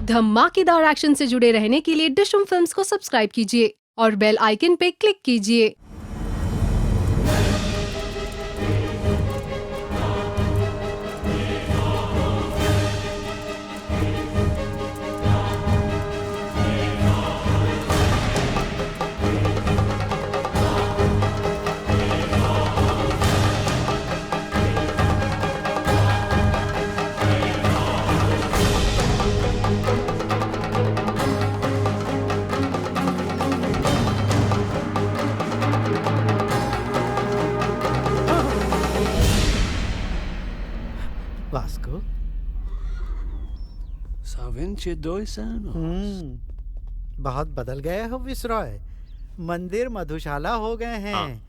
धमाकेदार एक्शन से जुड़े रहने के लिए डिशम फिल्म्स को सब्सक्राइब कीजिए और बेल आइकन पे क्लिक कीजिए। Vasco? बहुत बदल गए हो विसरॉय। मंदिर मधुशाला हो गए हैं।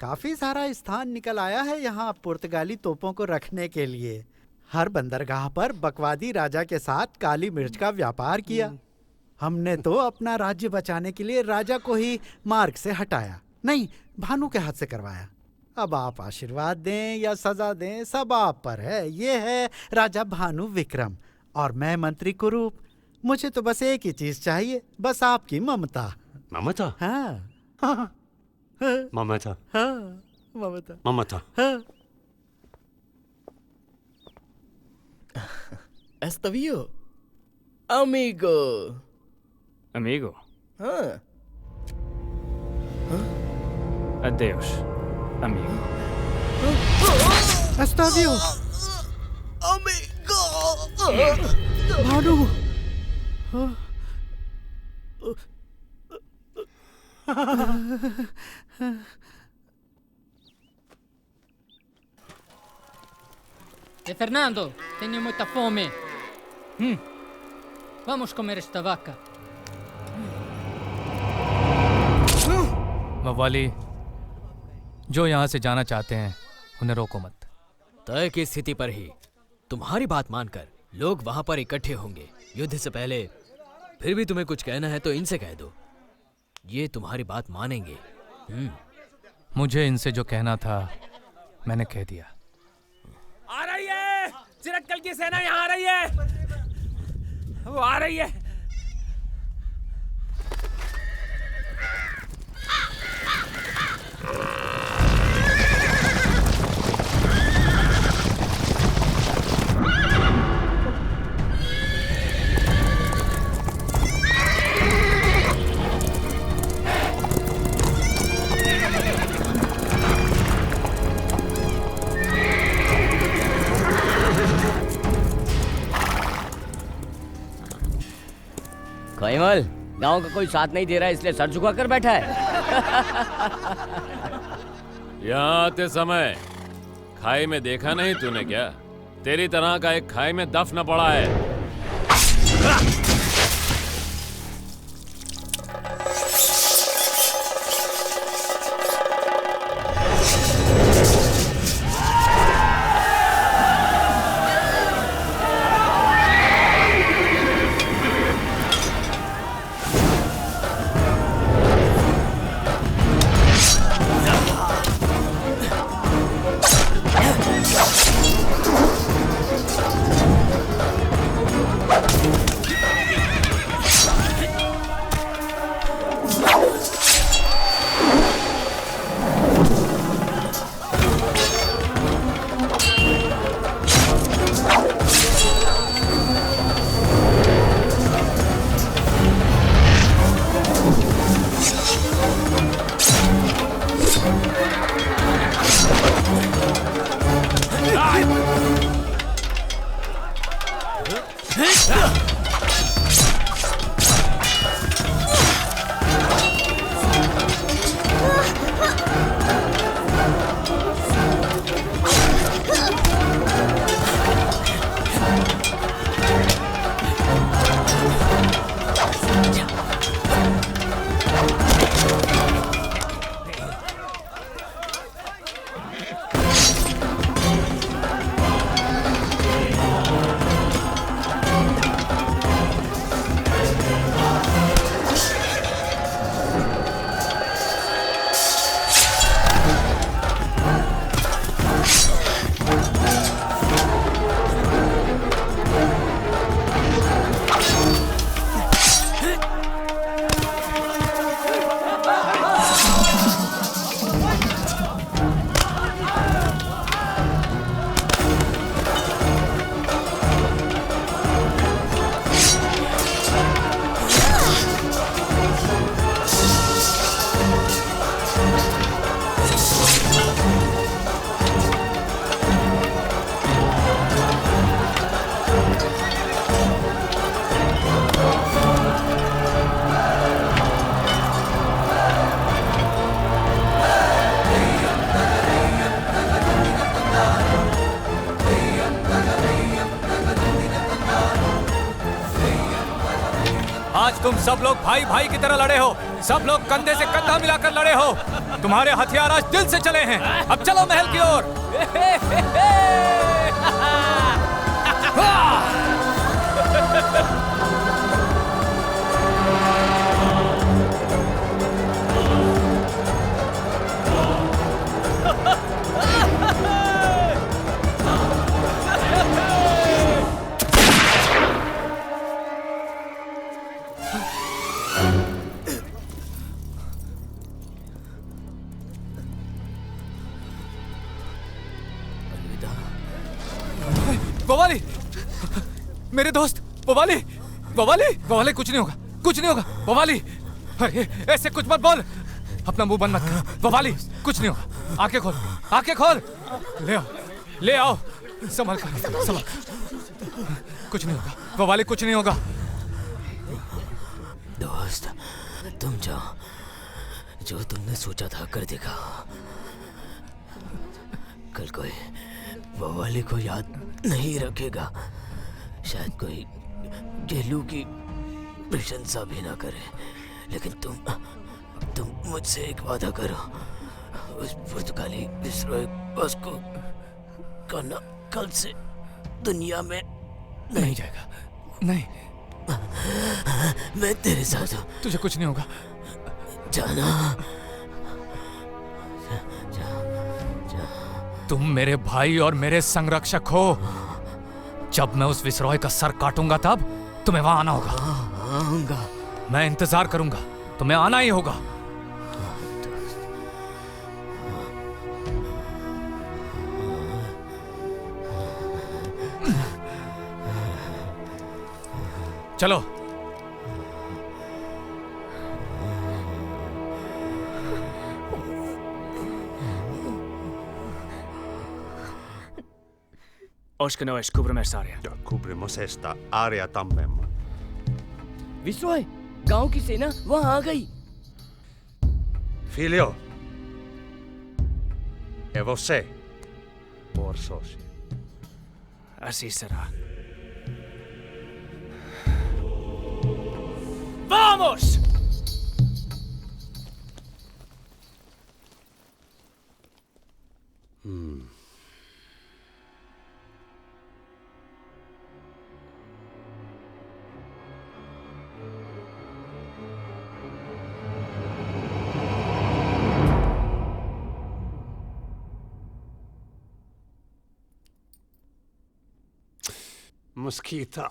काफी सारा स्थान निकल आया है यहाँ पुर्तगाली तोपों को रखने के लिए। हर बंदरगाह पर बकवादी राजा के साथ काली मिर्च का व्यापार किया। हमने तो अपना राज्य बचाने के लिए राजा को ही मार्ग से हटाया, नहीं भानु के हाथ से करवाया। अब आप आशीर्वाद दें या सजा दें सब आप पर है। ये है राजा भानु विक्रम और मैं मंत्री कुरूप। मुझे तो बस एक ही चीज चाहिए, बस आपकी ममता। ममता? हाँ ममता? हाँ ममता ममता? हाँ। Estavio. Amigo. Amigo. Huh? Adeus, amigo. एस्टावियो, Amigo. Bhanu. E Fernando, tenho muita fome. Vamos comer esta vaca. मवाली, जो यहाँ से जाना चाहते हैं उन्हें रोको मत। तय की स्थिति पर ही तुम्हारी बात मानकर लोग वहां पर इकट्ठे होंगे युद्ध से पहले। फिर भी तुम्हें कुछ कहना है तो इनसे कह दो, ये तुम्हारी बात मानेंगे। मुझे इनसे जो कहना था मैंने कह दिया। आ रही है, चिरक्कल की सेना यहाँ आ रही है। वो आ रही है। कैमल, गांव का कोई साथ नहीं दे रहा है इसलिए सर झुका कर बैठा है। यहाँ आते समय खाई में देखा नहीं तूने क्या? तेरी तरह का एक खाई में दफन पड़ा है। आज तुम सब लोग भाई भाई की तरह लड़े हो, सब लोग कंधे से कंधा मिलाकर लड़े हो। तुम्हारे हथियार आज दिल से चले हैं। अब चलो महल की ओर। बवाली, मेरे दोस्त बवाली, बवाली, बवाली, कुछ नहीं होगा, कुछ नहीं होगा बवाली। अरे ऐसे कुछ मत बोल, अपना मुंह बंद मत कर बवाली, कुछ नहीं होगा। आंखें खोल, आंखें खोल, ले आओ, ले आओ, संभल कर, संभल कर। कुछ नहीं होगा बवाली, कुछ नहीं होगा। दोस्त, तुम जाओ, जो तुमने सोचा था कर देखा। कल कोई बवाली को याद नहीं रखेगा, शायद कोई गेलू की प्रशंसा भी ना करे, लेकिन तुम मुझसे एक वादा करो, उस पुर्तगाली विसरोए बॉस को कल से दुनिया में नहीं जाएगा, नहीं, मैं तेरे साथ हूँ। तुझे कुछ नहीं होगा। जाना, तुम मेरे भाई और मेरे संरक्षक हो। जब मैं उस विसरॉय का सर काटूंगा तब तुम्हें वहां आना होगा। आऊंगा, मैं इंतजार करूंगा, तुम्हें आना ही होगा। चलो। Olisiko ne edes Kubremers area? Ja Kubrimosesta area tammemma. विसरॉय, गांव की सेना वहां आ गई। Filio. E você? Borsosi. Assim será. Vamos! Mosquito.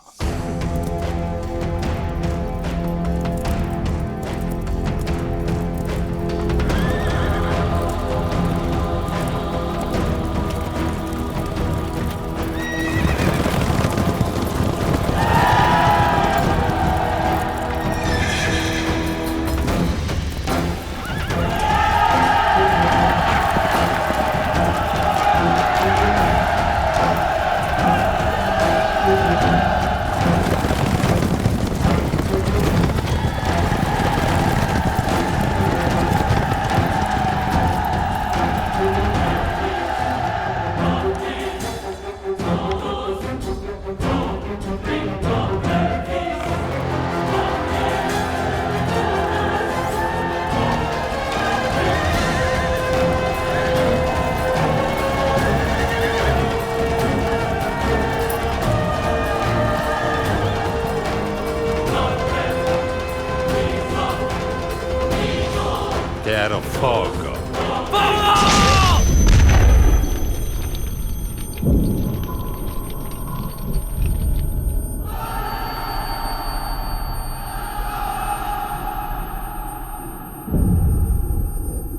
Chiaro fuoco.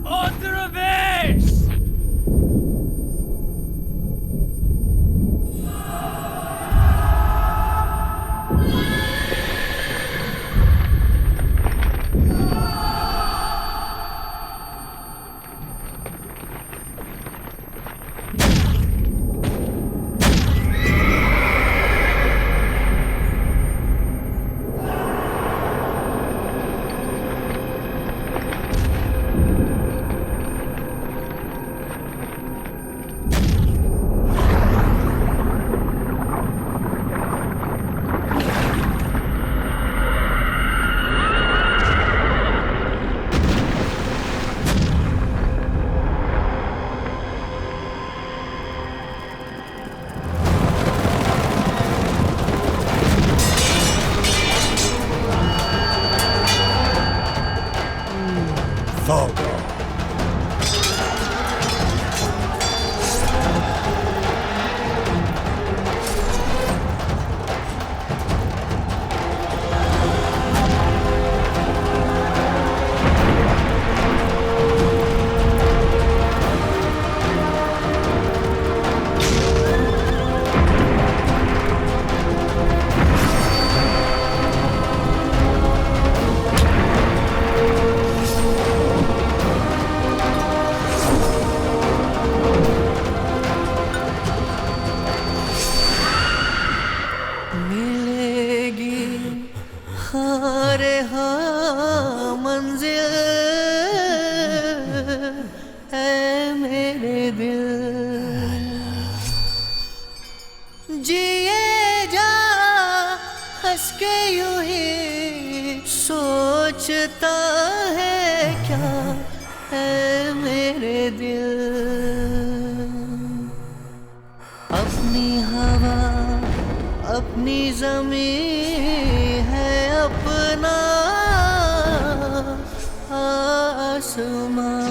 Outra vez! हाँ रे हाँ मंजिल है मेरे दिल, जिए जा हंस के यूं ही, सोचता है क्या है मेरे दिल। अपनी हवा अपनी ज़मीं है अपना आसमां,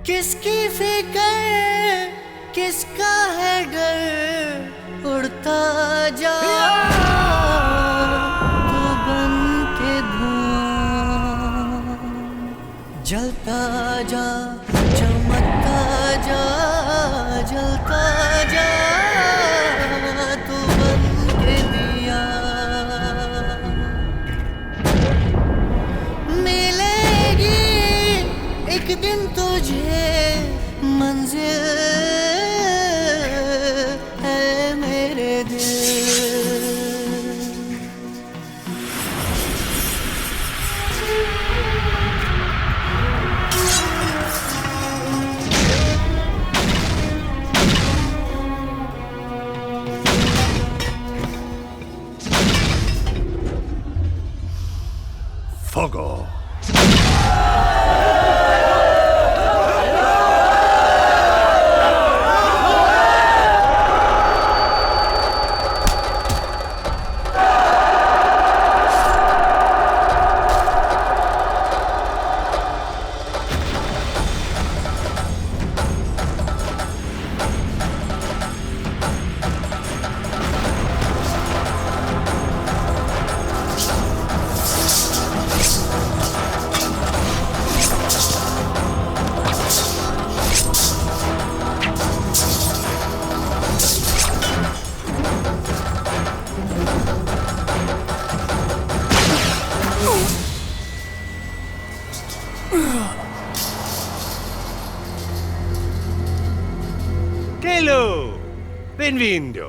किसकी फिक्र किसका है डर, उड़ता जा तू बन के धुआं, जलता जा चमकता जा, जलता जा तू बन के दिया। मिलेगी एक दिन तुझे मंजिल है मेरे दिल। Fogo. Hello, benvenuto.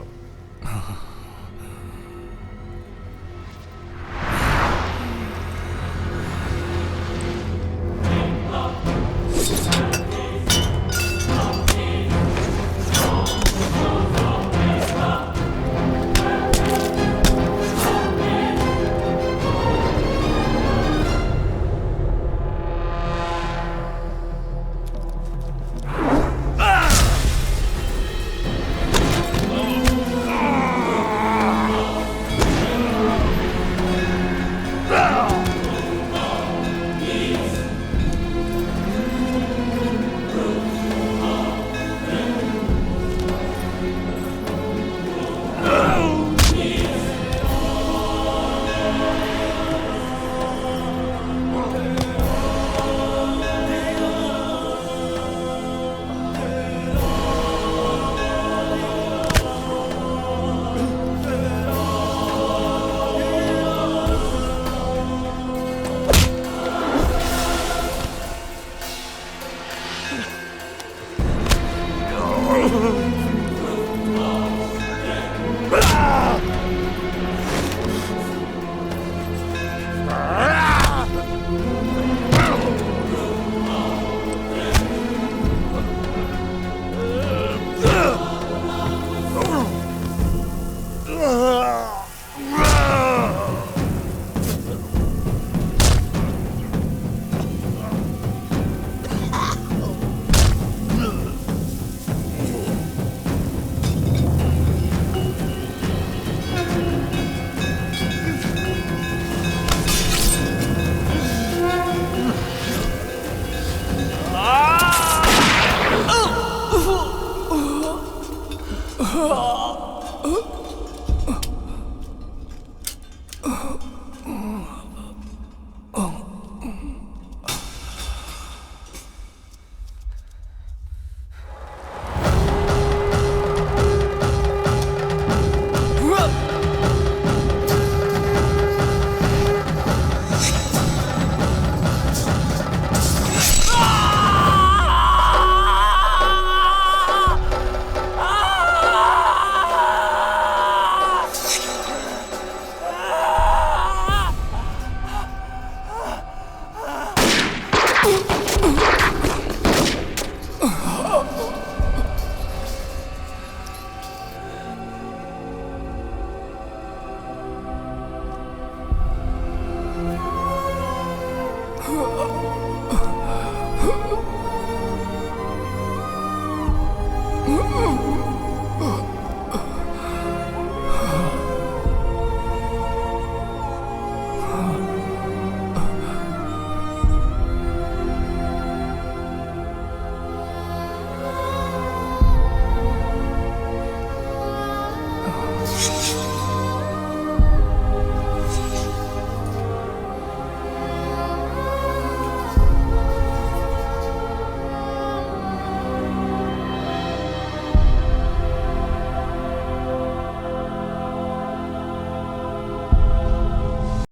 Oh,